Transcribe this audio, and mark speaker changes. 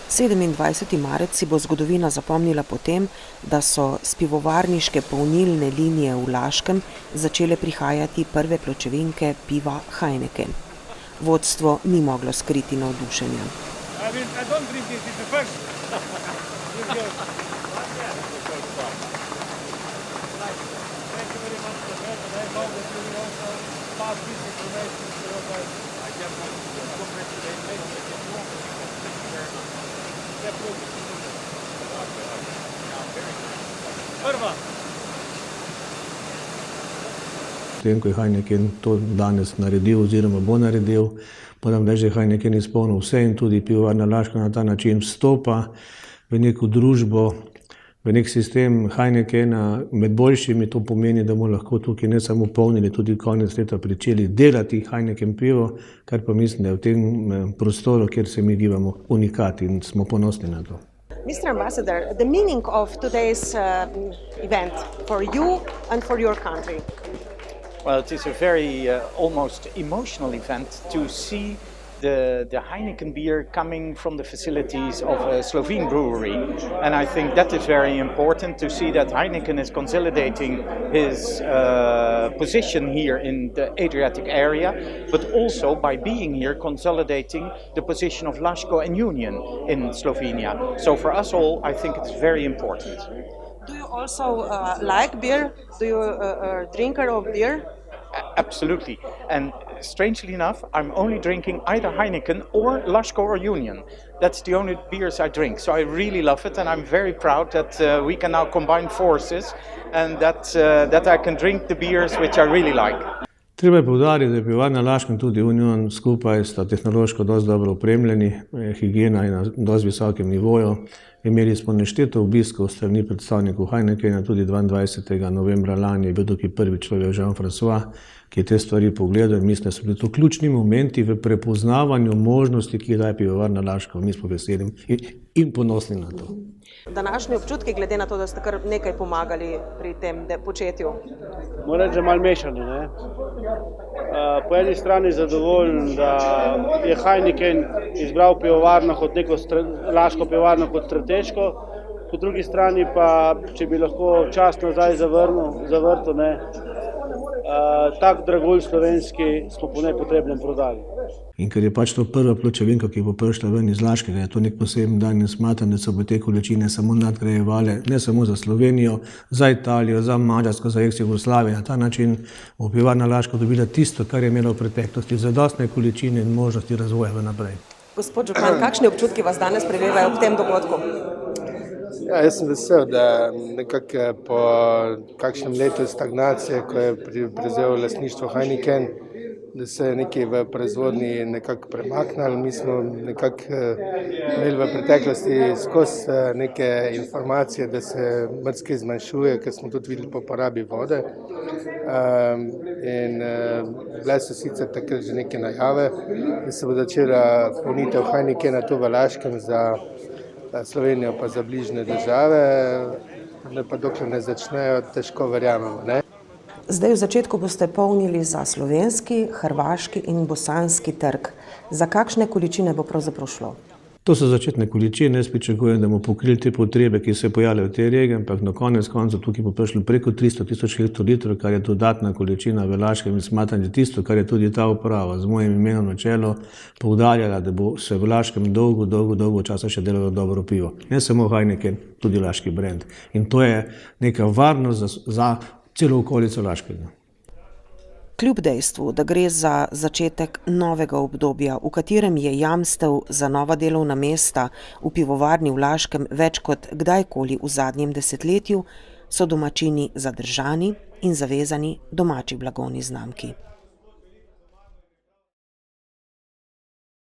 Speaker 1: 27. marec si bo zgodovina zapomnila potem, da so s pivovarniške polnilne linije v Laškem začele prihajati prve pločevinke piva Heineken. Vodstvo ni moglo skriti navdušenja.
Speaker 2: Potem, ko je Heineken to danes naredil oziroma bo naredil, moram reči, da je Heineken izpolnil vse in tudi pivovarna Laško na ta način vstopa v neko družbo, v nek sistem Heinekena med boljšimi. To pomeni, da bomo lahko tukaj ne samo polnili, tudi konec leta pričeli delati Heineken pivo, kar pa mislim, da je v tem prostoru, kjer se mi gibamo, unikat in smo ponosni na to.
Speaker 3: Mr. Ambassador, the meaning of today's event for you and for your country?
Speaker 4: Well, it is a very almost emotional event to see the Heineken beer coming from the facilities of a Slovene brewery. And I think that is very important to see that Heineken is consolidating his position here in the Adriatic area, but also by being here consolidating the position of Laško and Union in Slovenia. So for us all, I think it's very important.
Speaker 3: Do you also like beer? Do you a drinker of beer?
Speaker 4: Absolutely. And strangely enough, I'm only drinking either Heineken or Laško or Union. That's the only beers I drink. So I really love it, and I'm very proud that we can now combine forces and that I can drink the beers which I really like.
Speaker 2: Treba je poudariti, da je pivovarna Laško in tudi Union skupaj sta tehnološko dosti dobro opremljeni, higiena je na dosti visokem nivoju. Imeli smo nešteto obiskov strani predstavnikov Heinekena, tudi 22. novembra lani je bil tukaj prvi človek Jean-François, ki je te stvari pogledal in mislim, da so bili to ključni momenti v prepoznavanju možnosti, ki jih daje pivovarna Laško. Mi smo veseli in ponosni na to.
Speaker 3: Današnji občutki, glede na to, da ste kar nekaj pomagali pri tem početju?
Speaker 5: Moram reči, da je malo mešano, ne? Po eni strani zadovoljen, da je Heineken izbral pivovarno kot neko Laško pivovarno kot strateško, po drugi strani pa, če bi lahko čas nazaj zavrtel, ne, tak dragulj slovenski smo po nepotrebnem prodali.
Speaker 2: In ker je pač to prva pločevinka, ki bo prišla ven iz Laškega, je to nek poseben dan in smatram, da se bo te količine samo nadgrajevale, ne samo za Slovenijo, za Italijo, za Mađarsko, za ex-Jugoslavijo. Na ta način bo pivovarna Laško dobila tisto, kar je imela v preteklosti, zadostne količine in možnosti razvoja naprej.
Speaker 3: Gospod župan, kakšni občutki vas danes prevevajo ob tem dogodku?
Speaker 6: Ja, jaz sem vesel, da nekako po kakšnem letu stagnacije, ko je prevzel lastništvo Heineken, da se je nekaj v proizvodnji nekako premaknilo. Mi smo nekako imeli v preteklosti skozi neke informacije, da se marsikaj zmanjšuje, ker smo tudi videli po porabi vode. In bile so sicer takrat že neke najave, da se bo začela polnitev Heinekena tu v Laškem za Slovenijo pa za bližnje države, pa dokler ne začnejo, težko verjamemo, ne?
Speaker 1: Zdaj v začetku boste polnili za slovenski, hrvaški in bosanski trg. Za kakšne količine bo pravzaprav šlo?
Speaker 2: To so začetne količine, jaz pričakujem, da bomo pokrili te potrebe, ki se pojavljajo v tej regiji, ampak na konec koncev tukaj bo prišlo preko 300.000 hektolitrov, kar je dodatna količina v Laškem in smatram, da tisto, kar je tudi ta uprava z mojim imenom na čelu poudarjala, da bo se v Laškem dolgo časa še delalo dobro pivo. Ne samo Heineken, tudi laški brand. In to je neka varnost za celo okolico Laškega.
Speaker 1: Kljub dejstvu, da gre za začetek novega obdobja, v katerem je jamstev za nova delovna mesta v pivovarni v Laškem več kot kdajkoli v zadnjem desetletju, so domačini zadržani in zavezani domači blagovni znamki.